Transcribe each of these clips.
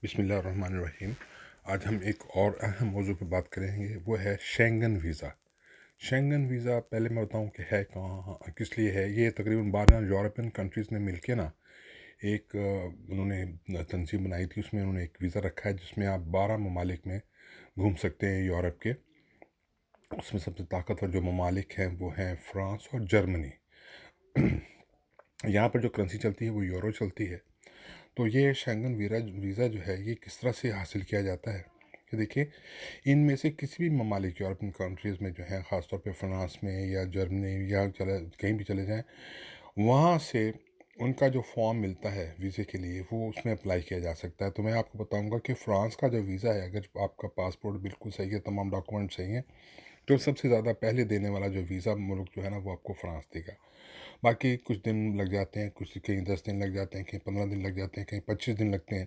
بسم اللہ الرحمن الرحیم۔ آج ہم ایک اور اہم موضوع پہ بات کریں گے، وہ ہے شینگن ویزا۔ شینگن ویزا پہلے میں بتاؤں کہ ہے کہاں، کس لیے ہے۔ یہ تقریباً 12 یورپین کنٹریز نے مل کے ایک انہوں نے تنظیم بنائی تھی۔ اس میں انہوں نے ایک ویزا رکھا ہے جس میں آپ 12 ممالک میں گھوم سکتے ہیں یورپ کے۔ اس میں سب سے طاقتور جو ممالک ہیں وہ ہیں فرانس اور جرمنی۔ یہاں پر جو کرنسی چلتی ہے وہ یورو چلتی ہے۔ تو یہ شینگن ویزا جو ہے یہ کس طرح سے حاصل کیا جاتا ہے کہ دیکھیں، ان میں سے کسی بھی ممالک یورپین کنٹریز میں جو ہیں، خاص طور پہ فرانس میں یا جرمنی یا کہیں بھی چلے جائیں، وہاں سے ان کا جو فارم ملتا ہے ویزے کے لیے وہ اس میں اپلائی کیا جا سکتا ہے۔ تو میں آپ کو بتاؤں گا کہ فرانس کا جو ویزا ہے، اگر آپ کا پاسپورٹ بالکل صحیح ہے، تمام ڈاکومنٹ صحیح ہیں، تو سب سے زیادہ پہلے دینے والا جو ویزا ملک جو ہے نا وہ آپ کو فرانس دے گا۔ باقی کچھ دن لگ جاتے ہیں، کہیں 10 دن لگ جاتے ہیں، کہیں 15 دن لگ جاتے ہیں، کہیں 25 دن لگتے ہیں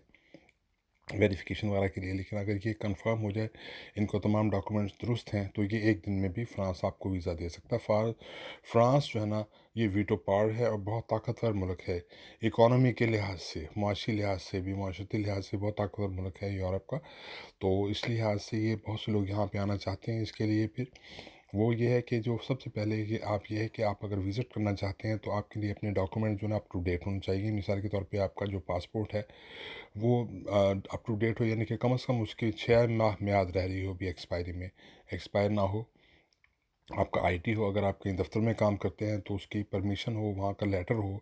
ویریفیکیشن وغیرہ کے لیے۔ لیکن اگر یہ کنفرم ہو جائے، ان کو تمام ڈاکومنٹس درست ہیں، تو یہ ایک دن میں بھی فرانس آپ کو ویزا دے سکتا ہے۔ فرانس جو ہے نا یہ ویٹو پاور ہے اور بہت طاقتور ملک ہے، اکانومی کے لحاظ سے، معاشی لحاظ سے بھی، معاشرتی لحاظ سے بہت طاقتور ملک ہے یورپ کا۔ تو اس لحاظ سے یہ بہت سے لوگ یہاں پہ آنا چاہتے ہیں۔ اس کے لیے پھر وہ یہ ہے کہ جو سب سے پہلے یہ ہے کہ آپ اگر وزٹ کرنا چاہتے ہیں تو آپ کے لیے اپنے ڈاکومنٹ جو ہے نا اپ ٹو ڈیٹ ہونا چاہیے۔ مثال کے طور پہ آپ کا جو پاسپورٹ ہے وہ اپ ٹو ڈیٹ ہو، یعنی کہ کم از کم اس کی 6 ماہ میعاد رہ رہی ہو بھی ایکسپائری میں، ایکسپائر نہ ہو۔ آپ کا آئی ٹی ہو، اگر آپ کہیں دفتر میں کام کرتے ہیں تو اس کی پرمیشن ہو، وہاں کا لیٹر ہو،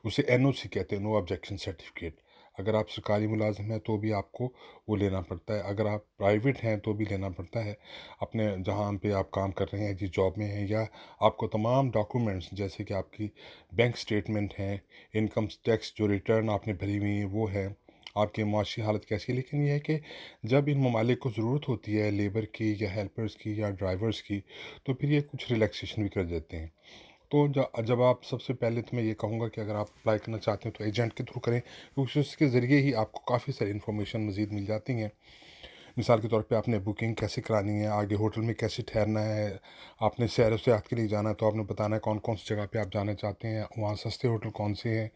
اسے NOC کہتے ہیں، نو آبجیکشن سرٹیفکیٹ۔ اگر آپ سرکاری ملازم ہیں تو بھی آپ کو وہ لینا پڑتا ہے، اگر آپ پرائیویٹ ہیں تو بھی لینا پڑتا ہے، اپنے جہاں پہ آپ کام کر رہے ہیں، جس جاب میں ہیں، یا آپ کو تمام ڈاکومنٹس جیسے کہ آپ کی بینک سٹیٹمنٹ ہیں، انکم ٹیکس جو ریٹرن آپ نے بھری ہوئی ہیں وہ ہے، آپ کی معاشی حالت کیسی ہے۔ لیکن یہ ہے کہ جب ان ممالک کو ضرورت ہوتی ہے لیبر کی یا ہیلپرز کی یا ڈرائیورز کی، تو پھر یہ کچھ ریلیکسیشن بھی کر دیتے ہیں۔ تو جب آپ سب سے پہلے تو میں یہ کہوں گا کہ اگر آپ اپلائی کرنا چاہتے ہیں تو ایجنٹ کے تھرو کریں، کیونکہ اس کے ذریعے ہی آپ کو کافی ساری انفارمیشن مزید مل جاتی ہیں۔ مثال کے طور پہ آپ نے بکنگ کیسے کرانی ہے، آگے ہوٹل میں کیسے ٹھہرنا ہے، آپ نے سیر و سیاحت کے لیے جانا ہے تو آپ نے بتانا ہے کون کون سی جگہ پہ آپ جانا چاہتے ہیں، وہاں سستے ہوٹل کون سے ہیں۔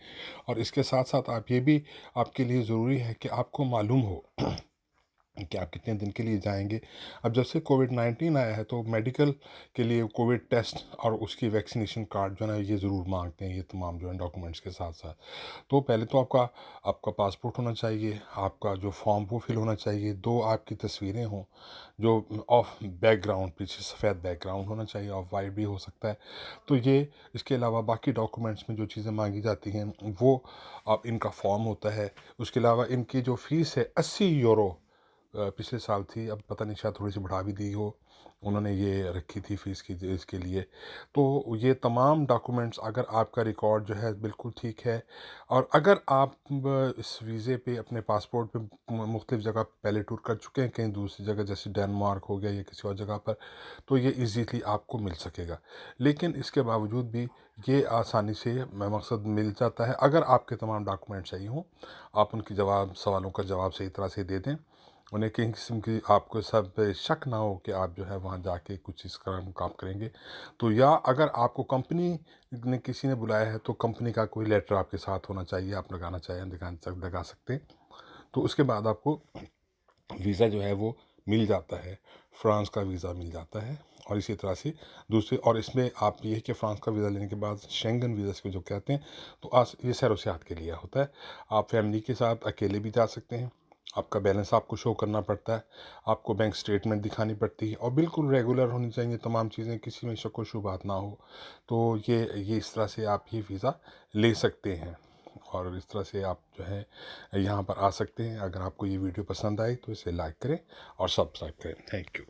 اور اس کے ساتھ ساتھ یہ بھی آپ کے لیے ضروری ہے کہ آپ کو معلوم ہو کہ آپ کتنے دن کے لیے جائیں گے۔ اب جب سے کووڈ-19 آیا ہے تو میڈیکل کے لیے کووڈ ٹیسٹ اور اس کی ویکسینیشن کارڈ جو ہے نا یہ ضرور مانگتے ہیں، یہ تمام جو ہے ڈاکومنٹس کے ساتھ ساتھ۔ تو پہلے تو آپ کا پاسپورٹ ہونا چاہیے، آپ کا جو فارم وہ فل ہونا چاہیے، 2 آپ کی تصویریں ہوں جو آف بیک گراؤنڈ، پیچھے سفید بیک گراؤنڈ ہونا چاہیے، آف وائٹ بھی ہو سکتا ہے۔ تو یہ اس کے علاوہ باقی ڈاکومنٹس میں جو چیزیں مانگی جاتی ہیں وہ ان کا فارم ہوتا ہے۔ اس کے علاوہ ان کی جو فیس ہے 80 یورو پچھلے سال تھی، اب پتہ نہیں شاید تھوڑی سی بڑھا بھی دی ہو، انہوں نے یہ رکھی تھی فیس کی اس کے لیے۔ تو یہ تمام ڈاکومنٹس، اگر آپ کا ریکارڈ جو ہے بالکل ٹھیک ہے، اور اگر آپ اس ویزے پہ اپنے پاسپورٹ پہ مختلف جگہ پہلے ٹور کر چکے ہیں، کہیں دوسری جگہ جیسے ڈینمارک ہو گیا یا کسی اور جگہ پر، تو یہ ایزیلی آپ کو مل سکے گا۔ لیکن اس کے باوجود بھی یہ آسانی سے مقصد مل جاتا ہے اگر آپ کے تمام ڈاکومنٹ صحیح ہوں، آپ ان کی سوالوں کا جواب صحیح طرح سے دے دیں، انہیں کسی قسم کی آپ کو سب شک نہ ہو کہ آپ جو ہے وہاں جا کے کچھ اس کا کام کریں گے۔ تو یا اگر آپ کو کمپنی نے کسی نے بلایا ہے تو کمپنی کا کوئی لیٹر آپ کے ساتھ ہونا چاہیے، آپ لگانا چاہیں لگا سکتے ہیں۔ تو اس کے بعد آپ کو ویزا جو ہے وہ مل جاتا ہے، فرانس کا ویزا مل جاتا ہے۔ اور اسی طرح سے دوسرے، اور اس میں آپ یہ ہے کہ فرانس کا ویزا لینے کے بعد شینگن ویزا کو جو کہتے ہیں، تو یہ سیر و سیاحت کے لیے ہوتا ہے۔ آپ فیملی کے ساتھ اکیلے بھی جا سکتے ہیں، آپ کا بیلنس آپ کو شو کرنا پڑتا ہے، آپ کو بینک سٹیٹمنٹ دکھانی پڑتی ہے، اور بالکل ریگولر ہونی چاہیے تمام چیزیں، کسی میں شک و شبہات نہ ہو۔ تو یہ اس طرح سے آپ یہ ویزا لے سکتے ہیں، اور اس طرح سے آپ جو ہے یہاں پر آ سکتے ہیں۔ اگر آپ کو یہ ویڈیو پسند آئی تو اسے لائک کریں اور سبسکرائب کریں۔ Thank you.